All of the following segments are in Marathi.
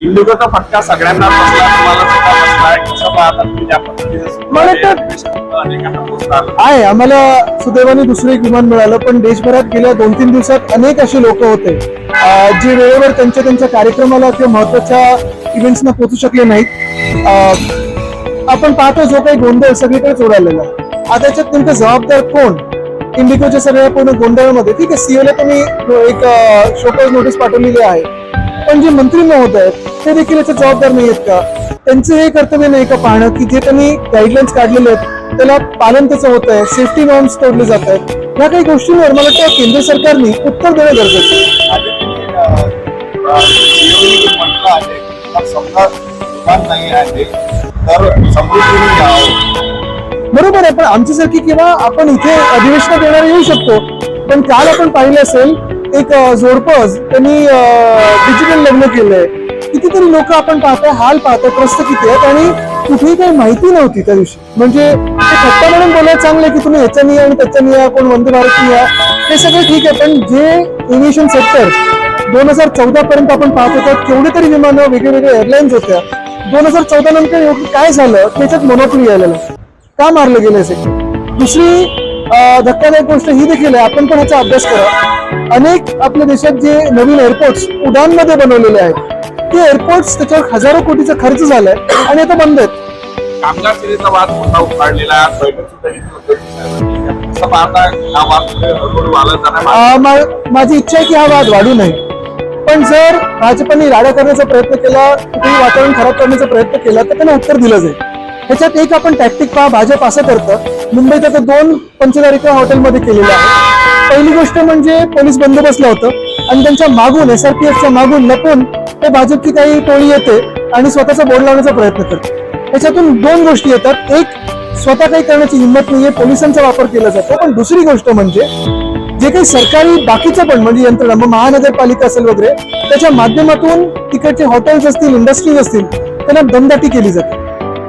इंडिगोचा फटका सगळ्यांना बसला, तुम्हाला सुद्धा बसलाय. कसं पाहता तुम्ही त्या पद्धतीने मला अनेकांना पोहोचला आहे. आम्हाला सुदैवाने दुसरं एक विमान मिळालं, पण देशभरात गेल्या 2-3 दिवसात अनेक असे लोक होते जे वेळेवर त्यांच्या कार्यक्रमाला किंवा महत्वाच्या इव्हेंट्सना पोहोचू शकले नाहीत. आपण पाहतो जो काही गोंधळ सगळीकडेच उडालेला आहे. आता त्याच्यात नेमकं जबाबदार कोण? इंडिगोच्या सगळ्या पूर्ण गोंधळामध्ये ठीक आहे, सीओला तुम्ही एक शोकॉज नोटीस पाठवलेली आहे, पण जे मंत्री महोदय आहेत ते देखील याचे जबाबदार नाही आहेत का? त्यांचं हे कर्तव्य नाही का पाहणं की जे त्यांनी गाईडलाईन्स काढलेले आहेत त्याला पालन त्याचं होत आहे, सेफ्टी नॉर्म्स तोडले जात आहेत, या काही गोष्टींवर मला वाटतं केंद्र सरकारने उत्तर देणं गरजेचं आहे. म्हटलं आहे की समजा विमान नाही आहे तर समृद्धीने यावं. बरोबर आहे, पण आमच्यासारखी किंवा आपण इथे अधिवेशनात येणार येऊ शकतो, पण काल आपण पाहिलं असेल एक जोडपं त्यांनी डिजिटल लग्न केलंय. कितीतरी लोक आपण पाहतोय, हाल पाहतोय, त्रस्त किती आहेत आणि कुठेही काही माहिती नव्हती त्या दिवशी. म्हणजे ते फक्त म्हणून बोलायचं चांगलं की तुम्ही ह्याच्यानी या आणि त्याच्यानी या, कोण वंदे भारतनी या, ते सगळं ठीक आहे, पण जे एव्हिएशन सेक्टर 2014 पर्यंत आपण पाहत होतो केवढे तरी विमानं वेगवेगळ्या एअरलाईन्स होत्या, 2014 नंतर काय झालं त्याच्यात मोनोपोली आलेलं, का मारलं गेलं सेक्टर? दुसरी धक्कादायक गोष्ट ही देखील आहे, आपण पण ह्याचा अभ्यास करा. अनेक आपल्या देशात जे नवीन एअरपोर्ट्स उडानमध्ये बनवलेले आहेत, ते एअरपोर्ट्स त्याच्यावर हजारो कोटीचा खर्च झालाय आणि आता बंद आहेत. कामगार सेनेचा वाद मोठा उफाळलेला आहे. बैठक सुद्धा घेतली होती. कसं पाहता हा वाद हळूहळू वाढत जाणार? माझी इच्छा आहे की हा वाद वाढू नये, पण जर भाजपने राडा करण्याचा प्रयत्न केला, कुठेही वातावरण खराब करण्याचा प्रयत्न केला तर त्यांना उत्तर दिलं जाईल. ह्याच्यात एक आपण टॅक्टिक पहा, भाजप असं करतं. मुंबईत आता 2 पंचतारिका हॉटेलमध्ये केलेलं आहे. पहिली गोष्ट म्हणजे पोलीस बंदोबस्तला होतं आणि त्यांच्या मागून SRPFच्या मागून लपून ते भाजपची काही टोळी येते आणि स्वतःचा बोर्ड लावण्याचा प्रयत्न करते. त्याच्यातून 2 गोष्टी येतात. एक, स्वतः काही करण्याची हिंमत नाहीये, पोलिसांचा वापर केला जातो. पण दुसरी गोष्ट म्हणजे जे काही सरकारी बाकीचं पण म्हणजे यंत्रणा, महानगरपालिका असेल वगैरे, त्याच्या माध्यमातून तिकडचे हॉटेल्स असतील, इंडस्ट्रीज असतील, त्यांना दमदाटी केली जाते.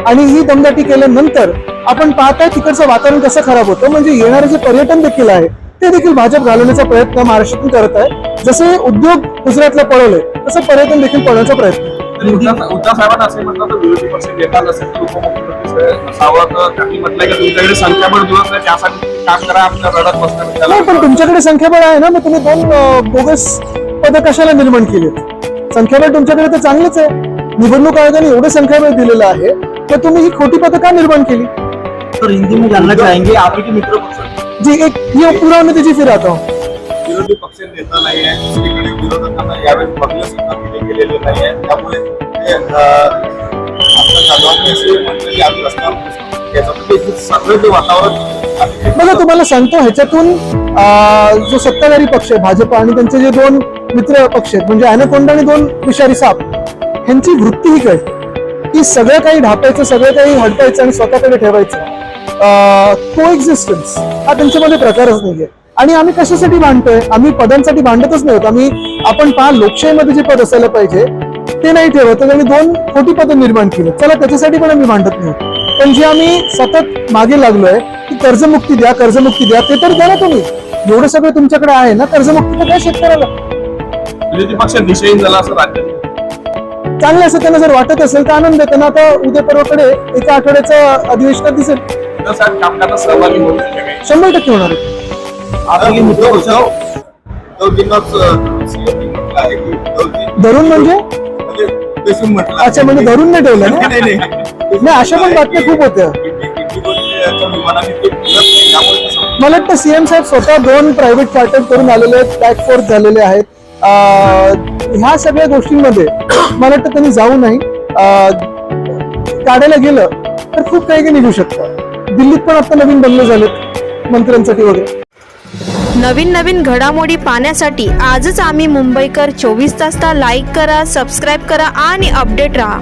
आणि ही दमदाटी केल्यानंतर आपण पाहताय तिकडचं वातावरण कसं खराब होतं. म्हणजे येणारे जे पर्यटन देखील आहे ते देखील भाजप घालवण्याचा प्रयत्न महाराष्ट्रातून करत आहे. जसे उद्योग गुजरातला पळवले तसं पर्यटन देखील पळवण्याचा प्रयत्न. उद्धव साहेबांना असे म्हणतात तर विरोधी पक्ष नेता नसेल तर उपमुख्यमंत्री असावं, तर त्यांनी म्हटलंय की तुमच्याकडे संख्याबळ जुळत नाही, त्यासाठी काम करा, आपल्या रडत बसणार. नाही, पण तुमच्याकडे संख्याबळ आहे ना, मग तुम्ही 2 बोगस पद कशाला निर्माण केलीत? संख्याबळ तुमच्याकडे तर चांगलंच आहे. निवडणूक आयोगाने एवढं संख्याबळ दिलेलं आहे तर तुम्ही ही खोटी पदं का निर्माण केली? तर हिंदी में जानना चाहेंगे आपके मित्र पक्ष जी एक ये पूरा मैं तुझी फिर आता हूँ. विरोधी पक्ष नेता नाही आहे, दुसरीकडे विरोधकांना यावेळी बंगले सुद्धा दिले गेलेले नाही आहे. त्यामुळे सगळं जे वातावरण बघा, तुम्हाला सांगतो ह्याच्यातून जो सत्ताधारी पक्ष आहे भाजप आणि त्यांचे जे 2 मित्र पक्ष आहेत म्हणजे ॲनाकोंडा आणि 2 विषारी साप, ह्यांची वृत्ती ही काय की सगळं काही ढापायचं, सगळं काही हटवायचं आणि स्वतःकडे ठेवायचं. को एक्झिस्टन्स हा त्यांच्यामध्ये प्रकारच नाहीये. आणि आम्ही कशासाठी भांडतोय? आम्ही पदांसाठी भांडतच नाही. आपण पहा, लोकशाहीमध्ये जे पद असायला पाहिजे ते नाही ठेवत आणि 2 खोटी पदं निर्माण केली. चला, त्याच्यासाठी पण आम्ही भांडत नाही, पण जे आम्ही सतत मागे लागलोय की कर्जमुक्ती द्या, कर्जमुक्ती द्या, ते तर द्या ना तुम्ही. एवढं सगळं तुमच्याकडे आहे ना, कर्जमुक्ती तर काय शेतकऱ्याला? विरोधी पक्ष निषेध झाला असं राज्यात चांगलं असं त्यांना जर वाटत असेल तर आनंद आहे. त्यांना आता उद्या परवाकडे एका आठवड्याचं अधिवेशनात दिसेल. कामगारांना सहभागी होऊ 100% होणार आहे. आपले मित्र धरून म्हणजे अच्छा, म्हणजे धरून नाही ठेवलं ना? नाही, अशा पण बातम्या खूप होत्या. मला वाटतं सीएम साहेब स्वतः 2 प्रायव्हेट चार्टर करून आलेले आहेत, बॅक फोर्थ झालेले आहेत. ह्या सगळ्या गोष्टींमध्ये मला वाटतं त्यांनी जाऊ नाही. काढायला गेलं तर खूप काही निघू शकतं. दिल्लीत पण आता नवीन बंगले झालेत मंत्र्यांसाठी वगैरे. नवीन घडामोडी पाहण्यासाठी आजच आम्ही मुंबईकर 24 तासला लाईक करा, सबस्क्राईब करा आणि अपडेट राहा.